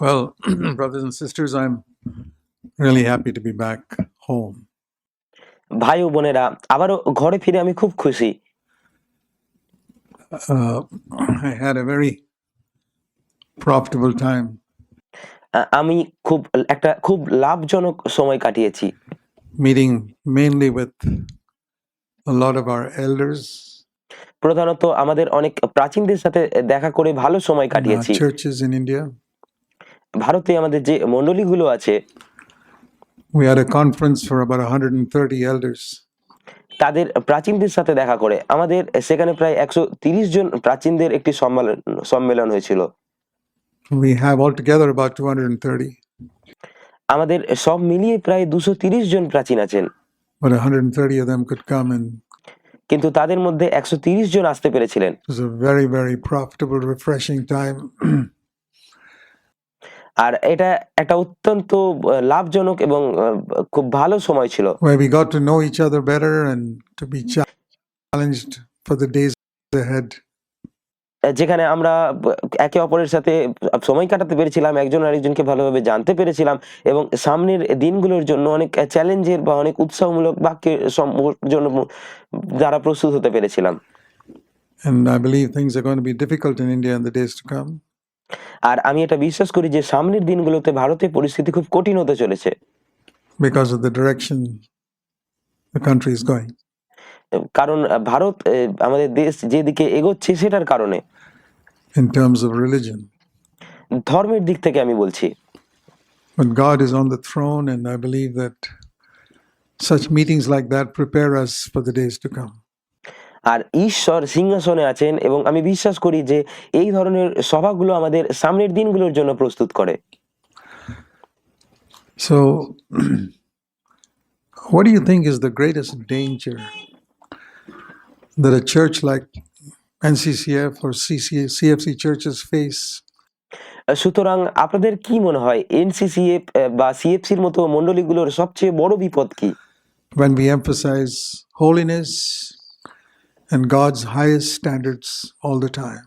Well, brothers and sisters, I'm really happy to be back home. ভাই ও বোনেরা, আবারও ঘরে ফিরে আমি খুব খুশি। I had a very profitable time আমি খুব লাভজনক সময় কাটিয়েছি, meeting mainly with a lot of our elders প্রধানত আমাদের অনেক প্রাচীনদের সাথে দেখা করে ভালো সময় in our কাটিয়েছি। churches in India. ভারতে আমাদের যে মণ্ডলীগুলো আছে, We had a conference for about 130 elders. তাদের প্রাচীনদের সাথে দেখা করে আমাদের সেখানে প্রায় 130 জন প্রাচীনদের একটি সম্মেলন হয়েছিল। We have altogether about 230, আমাদের সব মিলিয়ে প্রায় 230 জন প্রাচীন আছেন, but 130 of them could come, and কিন্তু তাদের মধ্যে 130 জন আসতে পেরেছিলেন। it was a very, very profitable, refreshing time. আর এটা একটা অত্যন্ত লাভজনক এবং খুব ভালো সময় ছিল, Where we got to know each other better and to be challenged for the days ahead. যেখানে আমরা একে অপরের সাথে সময় কাটাতে পেরেছিলাম, একজন আরেকজনকে ভালোভাবে জানতে পেরেছিলাম এবং সামনের দিনগুলোর জন্য অনেক চ্যালেঞ্জের বা অনেক উৎসাহমূলক বাক্যের জন্য দ্বারা প্রস্তুত হতে পেরেছিলাম। And I believe things are going to be difficult in India in the days to come. আর আমি এটা বিশ্বাস করি যে সামনের দিনগুলোতে ভারতের পরিস্থিতি খুব কঠিন হতে চলেছে, because of the direction the country is going. কারণ ভারত আমাদের দেশ যেদিকে এগোচ্ছে সেটার কারণে, In terms of religion. ধর্মের দিক থেকে আমি বলছি। But God is on the throne, and I believe that such meetings like that prepare us for the days to come. আর ঈশ্বর সিংহাসনে আছেন এবং আমি বিশ্বাস করি যে এই ধরনের সভাগুলো আমাদের সামনের দিনগুলোর জন্য প্রস্তুত করে। So, what do you think is the greatest danger that a church like NCCF or CFC churches face? সুতরাং আপনাদের কি মনে হয় এনসিসিএফ বা সিএফসির মতো মণ্ডলীগুলোর সবচেয়ে বড় বিপদ কি? When we emphasize holiness and God's highest standards all the time.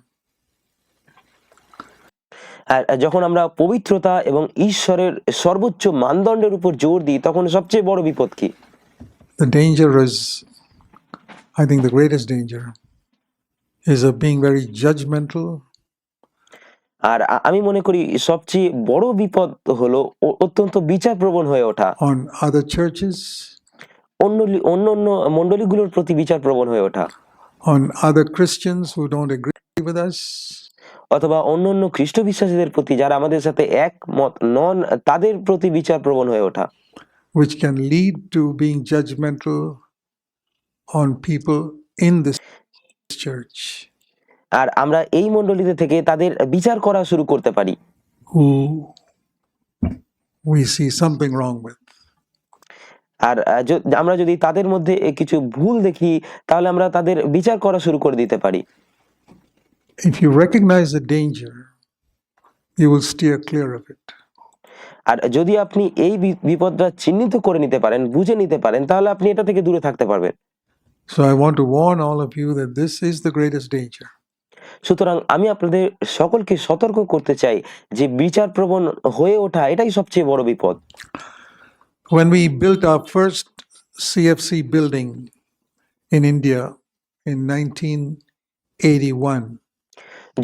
আর যখন আমরা পবিত্রতা এবং ঈশ্বরের সর্বোচ্চ মানদণ্ডের উপর জোর দিই তখন সবচেয়ে বড় বিপদ কি? The danger is, I think the greatest danger is of being very judgmental. আর আমি মনে করি সবচেয়ে বড় বিপদ হলো অত্যন্ত বিচারপ্রবণ হয়ে ওঠা, On other churches, অন্য মণ্ডলীগুলোর প্রতি বিচারপ্রবণ হয়ে ওঠা, on other Christians who don't agree with us, অথবা অন্য খ্রিস্ট বিশ্বাসীদের প্রতি যারা আমাদের সাথে একমত নন তাদের প্রতি বিচারপ্রবণ হয়ে ওঠা, which can lead to being judgmental on people in this church আর আমরা এই মণ্ডলীতে থেকে তাদের বিচার করা শুরু করতে পারি who we see something wrong with. আর আমরা যদি তাদের মধ্যে কিছু ভুল দেখি তাহলে আমরা তাদের বিচার করা শুরু করে দিতে পারি। If you recognize the danger, you will steer clear of it. আর যদি আপনি এই বিপদটা চিহ্নিত করে নিতে পারেন, বুঝে নিতে পারেন, তাহলে আপনি এটা থেকে দূরে থাকতে পারবেন। So I want to warn all of you that this is the greatest danger. সুতরাং আমি আপনাদের সকলকে সতর্ক করতে চাই যে বিচারপ্রবণ হয়ে ওঠা এটাই সবচেয়ে বড় বিপদ। When we built our first CFC building in India in 1981,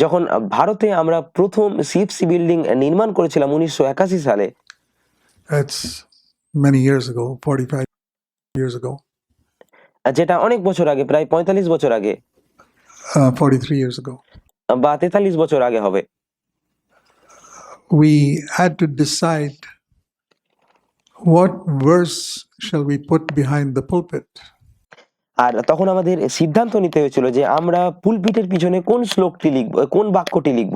যখন ভারতে আমরা প্রথম সিএফসি বিল্ডিং নির্মাণ করেছিলাম 1981 সালে, that's many years ago, 45 years ago, যেটা অনেক বছর আগে, প্রায় 45 বছর আগে, 43 years ago, বা 43 বছর আগে হবে, we had to decide what verse shall we put behind the pulpit. আর তখন আমাদের সিদ্ধান্ত নিতে হয়েছিল যে আমরা পুলপিটের পিছনে কোন শ্লোকটি লিখব, কোন বাক্যটি লিখব।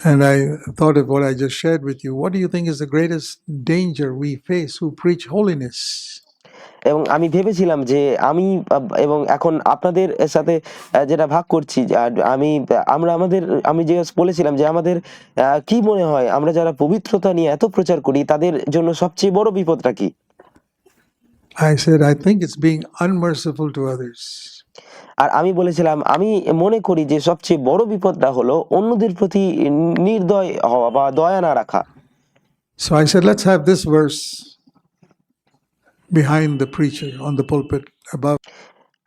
And I thought of what I just shared with you. What do you think is the greatest danger we face who preach holiness? এবং আমি ভেবেছিলাম যে এবং এখন আপনাদের সাথে যেটা ভাগ করছি, আমি যে বলেছিলাম যে আমাদের কি মনে হয় আমরা যারা পবিত্রতা নিয়ে এত প্রচার করি তাদের জন্য সবচেয়ে বড় বিপদটা কি? I said, I think it's being unmerciful to others. আর আমি বলেছিলাম আমি মনে করি যে সবচেয়ে বড় বিপদটা হলো অন্যদের প্রতি নির্দয় হওয়া বা দয়া না রাখা। So I said, let's have this verse behind the preacher on the pulpit above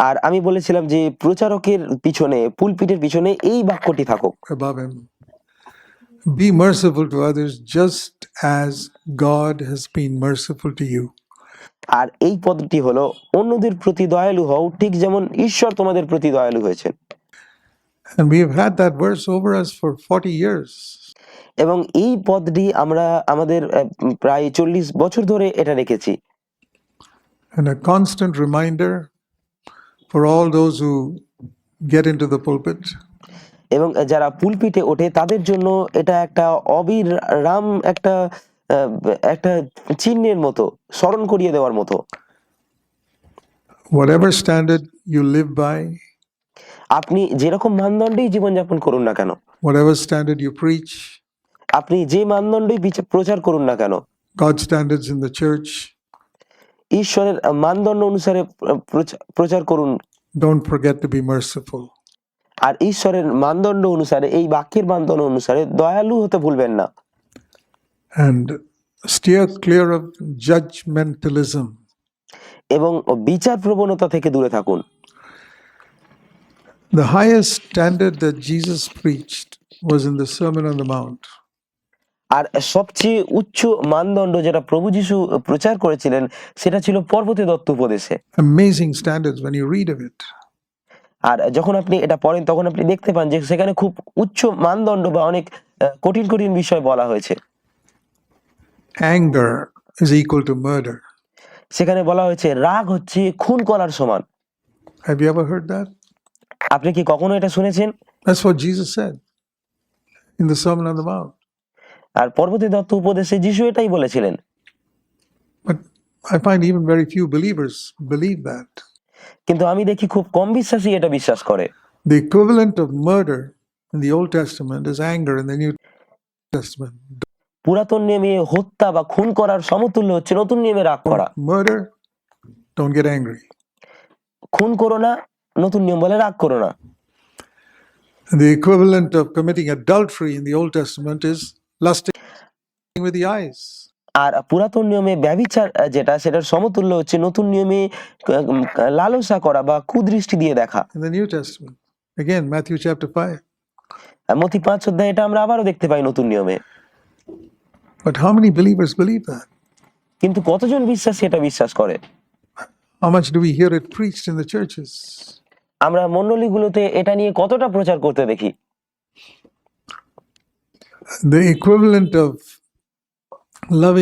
আর আমি বলেছিলাম যে প্রচারকের পিছনে, পুলপিটের পিছনে এই বাক্যটি থাকুক। him. Be merciful to others just as God has been merciful to you. আর এই পদটি হলো অন্যদের প্রতি দয়ালু হও ঠিক যেমন ঈশ্বর তোমাদের প্রতি দয়ালু হয়েছেন। And we have had that verse over us for 40 years. এবং এই পদটি আমরা আমাদের প্রায় 40 বছর ধরে এটা রেখেছি। And a constant reminder for all those who get into the pulpit এবং যারা পুলপিটে ওঠে তাদের জন্য এটা একটা অবিরাম একটা একটা চিহ্নের মতো, স্মরণ করিয়ে দেওয়ার মতো। whatever standard you live by, আপনি যেরকম মানদণ্ডেই জীবনযাপন করুন না কেন, whatever standard you preach, আপনি যে মানদণ্ডই প্রচার করুন না কেন, God's standards in the church, ঈশ্বরের মানদণ্ড অনুসারে প্রচার করুন। don't forget to be merciful. আর ঈশ্বরের মানদণ্ড অনুসারে, এই বাক্যের মানদণ্ড অনুসারে দয়ালু হতে ভুলবেন না। And steer clear of judgmentalism. এবং বিচার প্রবণতা থেকে দূরে থাকুন। The highest standard that Jesus preached was in the Sermon on the Mount. আর সবচেয়ে উচ্চ মানদণ্ড যেটা প্রভু যীশু প্রচার করেছিলেন সেটা ছিল পর্বতে Dutta উপদেশে। Amazing standards when you read of it. আর যখন আপনি এটা পড়েন তখন আপনি দেখতে পান যে সেখানে খুব উচ্চ মানদণ্ড বা অনেক কঠিন কঠিন বিষয় বলা হয়েছে। Anger is equal to murder. সেখানে বলা হয়েছে রাগ হচ্ছে খুন করার সমান। Have you ever heard that? আপনি কি কখনো এটা শুনেছেন? That's what Jesus said in the Sermon on the Mount. আর পর্বতে দত্ত উপদেশে যীশু এটাই বলেছিলেন। But I find even very few believers believe that. কিন্তু আমি দেখি খুব কম বিশ্বাসী এটা বিশ্বাস করে। The equivalent of murder in the Old Testament is anger in the New Testament. পুরাতন নিয়মে হত্যা বা খুন করার সমতুল্য হচ্ছে নতুন নিয়মে রাগ করা। Murder, don't get angry. খুন করো না, নতুন নিয়ম বলে রাগ করো না। The equivalent of committing adultery in the Old Testament is lusting with the eyes. আর পুরাতন নিয়মে ব্যভিচার যেটা, সেটার সমতুল্য হচ্ছে নতুন নিয়মে লালসা করা বা কুদৃষ্টি দিয়ে দেখা। In the New Testament, again, Matthew chapter 5. মথি 5 অধ্যায়ে এটা আমরা আবারও দেখতে পাই নতুন নিয়মে। But how many believers believe that? কিন্তু কতজন বিশ্বাসী এটা বিশ্বাস করে? How much do we hear it preached in the churches? আমরা মণ্ডলীগুলোতে এটা নিয়ে কতটা প্রচার করতে দেখি? The equivalent of love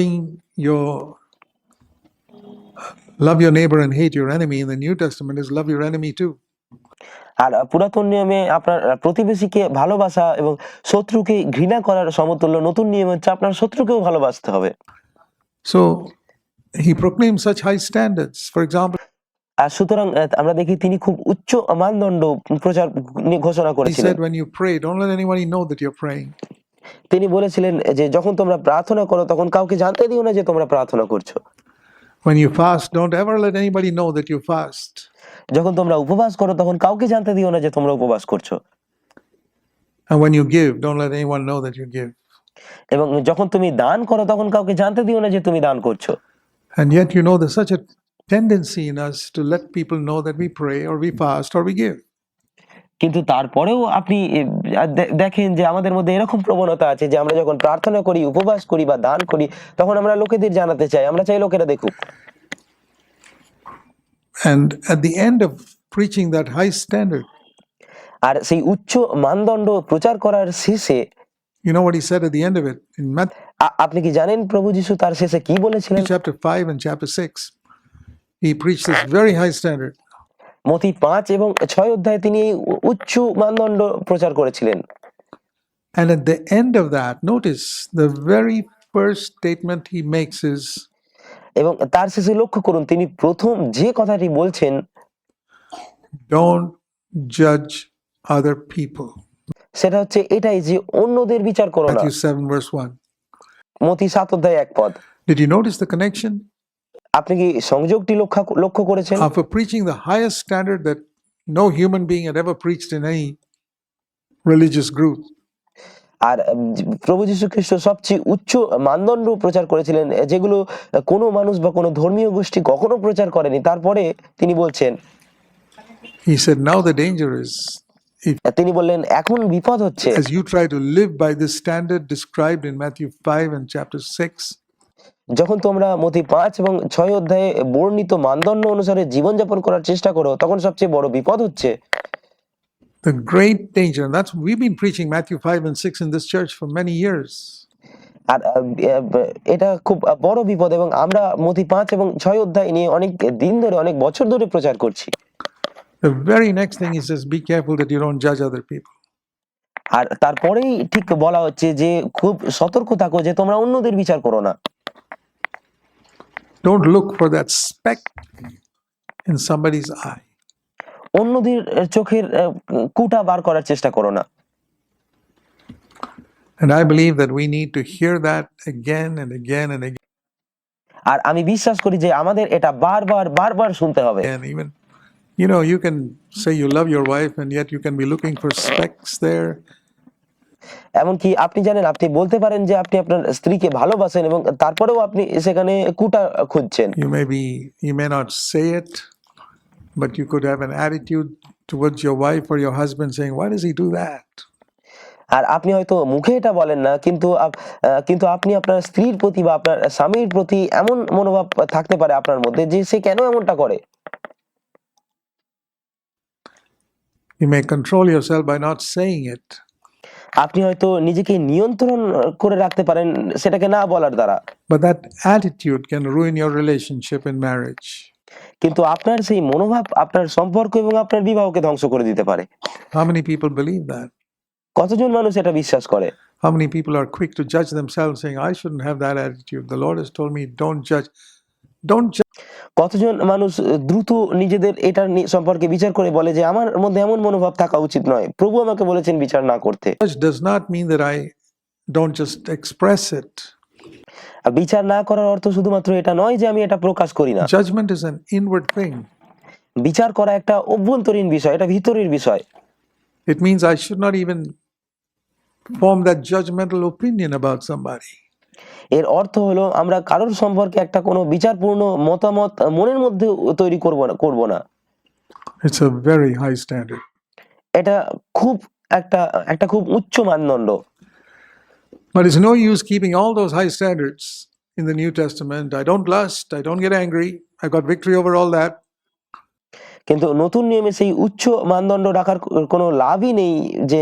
your neighbor and hate your enemy in the New Testament is love your enemy too. আর পুরাতন নিয়মে আপনার প্রতিবেশীকে ভালোবাসা এবং শত্রুকে ঘৃণা করার সমতুল্য নতুন নিয়ম হচ্ছে আপনার শত্রুকেও ভালোবাসতে হবে। So he proclaimed such high standards. For example, আর সুতরাং আমরা দেখি তিনি খুব উচ্চ মানদণ্ড প্রচার ঘোষণা he করেছিলেন। said, when you pray, don't let anybody know that you're praying. তিনি বলেছিলেন যে যখন তোমরা প্রার্থনা করো তখন কাউকে জানতে দিও না যে তোমরা প্রার্থনা করছো। When you fast, don't ever let anybody know that you fast. যখন তোমরা উপবাস করো তখন কাউকে জানতে দিও না যে তোমরা উপবাস করছো। And when you give, don't let anyone know that you give. এবং যখন তুমি দান করো তখন কাউকে জানতে দিও না যে তুমি দান করছো। And yet, there's such a tendency in us to let people know that we pray or we fast or we give. কিন্তু তারপরেও আপনি দেখেন যে আমাদের মধ্যে এরকম প্রবণতা আছে যে আমরা যখন প্রার্থনা করি, উপবাস করি বা দান করি তখন আমরা লোকেদের জানাতে চাই, আমরা চাই লোকেরা দেখুক। And at the end of preaching that high standard, আর সেই উচ্চ মানদণ্ড প্রচার করার শেষে you know what he said at the end of it? In Matthew আপনি কি জানেন প্রভু যীশু তার শেষে কি বলেছিলেন? chapter 5 and chapter 6, he preached this very high standard. মথি 5 এবং 6 অধ্যায়ে তিনি এই উচ্চ মানদণ্ড প্রচার করেছিলেন। And at the end of that, notice the very first statement he makes is, এবং তার শেষে লক্ষ্য করুন তিনি প্রথম যে কথাটি বলছেন, don't judge other people. সেটা হচ্ছে এটাই যে অন্যদের বিচার করো না। Matthew 7 verse 1. মথি 7 অধ্যায় 1 পদ। Did you notice the connection? আপনি কি সংযোগটি লক্ষ্য করেছেন? After preaching the highest standard that no human being had ever preached in any religious group. আর প্রভু যীশু খ্রিস্ট সবচেয়ে উচ্চ মানদণ্ড প্রচার করেছিলেন, যেগুলো কোনো মানুষ বা কোনো ধর্মীয় গোষ্ঠী কখনো প্রচার করেনি। তারপরে তিনি বলছেন, He said, now the danger is, if তিনি বললেন এখন বিপদ হচ্ছে, as you try to live by this standard described in Matthew 5 and chapter 6, যখন তোমরা মথি 5 এবং 6 অধ্যায়ে বর্ণিত মানদণ্ড অনুসারে জীবনযাপন করার চেষ্টা করো, তখন সবচেয়ে বড় বিপদ হচ্ছে। the great danger, and that's we've been preaching Matthew 5 and 6 in this church for many years. আর এটা খুব বড় বিপদ, এবং আমরা মথি 5 এবং 6 অধ্যায় নিয়ে অনেক দিন ধরে, অনেক বছর ধরে প্রচার করছি। The very next thing he says, be careful that you don't judge other people. আর তারপরেই ঠিক বলা হচ্ছে যে খুব সতর্ক থাকো যে তোমরা অন্যদের বিচার করো না। Don't look for that speck in somebody's eye. অন্যদের চোখের কুটা বার করার চেষ্টা করো না। And I believe that we need to hear that again and again and again. আর আমি বিশ্বাস করি যে আমাদের এটা বারবার শুনতে হবে। And even, you know, you can say you love your wife and yet you can be looking for specks there. এমনকি আপনি জানেন, আপনি বলতে পারেন যে আপনি আপনার স্ত্রীকে ভালোবাসেন এবং তারপরেও আপনি সেখানে কুটা খুঁজছেন। You may not say it, but you could have an attitude towards your wife or your husband saying, why does he do that? আর আপনি হয়তো মুখে এটা বলেন না, কিন্তু আপনি আপনার স্ত্রীর প্রতি বা আপনার স্বামীর প্রতি এমন মনোভাব থাকতে পারে আপনার মধ্যে যে সে কেন এমনটা করে। You may control yourself by not saying it. আপনি হয়তো নিজেকে নিয়ন্ত্রণ করে রাখতে পারেন সেটাকে না বলার দ্বারা, But that attitude can ruin your relationship in marriage. কিন্তু আপনার সেই মনোভাব আপনার সম্পর্ক এবং আপনার বিবাহকে ধ্বংস করে দিতে পারে। How many people believe that? কতজন মানুষ এটা বিশ্বাস করে? How many people are quick to judge themselves saying, I shouldn't have that attitude. The Lord has told me, don't judge. Don't judge. কতজন মানুষ দ্রুত নিজেদের এটার সম্পর্কে বিচার করে বলে যে আমার মধ্যে এমন মনোভাব থাকা উচিত নয়, প্রভু আমাকে বলেছেন বিচার না করতে। Judge does not mean that I don't just express it. বিচার না করার অর্থ শুধুমাত্র এটা নয় যে আমি এটা প্রকাশ করি না। Judgment is an inward thing. বিচার করা একটা অভ্যন্তরীণ বিষয়, এটা ভিতরের বিষয়। It means I should not even form that judgmental opinion about somebody. এর অর্থ হলো আমরা কারোর সম্পর্কে একটা কোনো বিচারপূর্ণ মতামত মনের মধ্যে তৈরি করব না। It's a very high standard. এটা খুব একটা খুব উচ্চ মানদণ্ড। But it's no use keeping all those high standards in the New Testament. I don't lust, I don't get angry, I got victory over all that. কিন্তু নতুন নিয়মে সেই উচ্চ মানদণ্ড রাখার কোনো লাভই নেই যে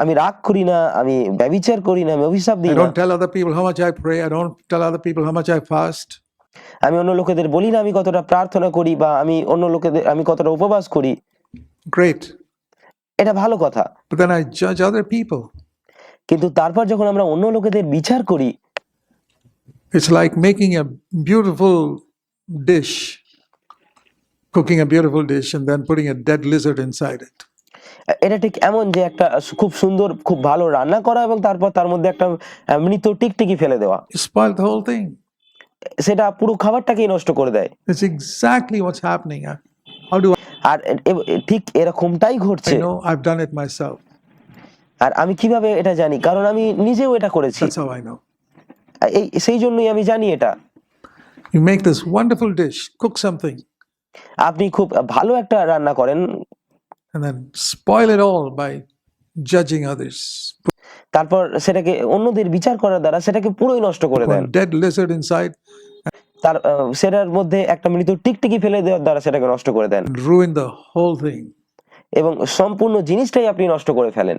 আমি রাগ করি না, আমি ব্যভিচার করি না, আমি অভিশাপ দিই I না, don't tell other people how much I pray, I don't tell other people how much I fast. আমি অন্য লোকেদের বলি না আমি কতটা প্রার্থনা করি বা আমি কতটা উপবাস করি। Great. এটা ভালো কথা, But then I judge other people. কিন্তু তারপর যখন আমরা অন্য লোকেদের বিচার করি, It's like making a beautiful dish, cooking a beautiful dish and then putting a dead lizard inside it. এটা ঠিক এমন যে একটা খুব সুন্দর খুব ভালো রান্না করা এবং তারপর তার মধ্যে একটা মৃত টিকটিকি ফেলে দেওয়া, You spoil the whole thing. সেটা পুরো খাবারটাকেই নষ্ট করে দেয়। It's exactly what's happening. How do আর ঠিক এরকমটাই I ঘটছে। know? I've done it myself. আর আমি কিভাবে এটা জানি? কারণ আমি নিজেও এটা করেছি। That's how I know. সেই জন্যই আমি জানি এটা। You make this wonderful dish, cook something, আপনি খুব ভালো একটা রান্না করেন, and then spoil it all by judging others. তারপর সেটাকে অন্যদের বিচার করার দ্বারা সেটাকে পুরোই নষ্ট করে দেন। Put a dead lizard inside সেটার মধ্যে একটা মৃত টিকটিকি ফেলে দেওয়ার দ্বারা সেটাকে নষ্ট করে দেন and ruin the whole thing. এবং সম্পূর্ণ জিনিসটাই আপনি নষ্ট করে ফেলেন।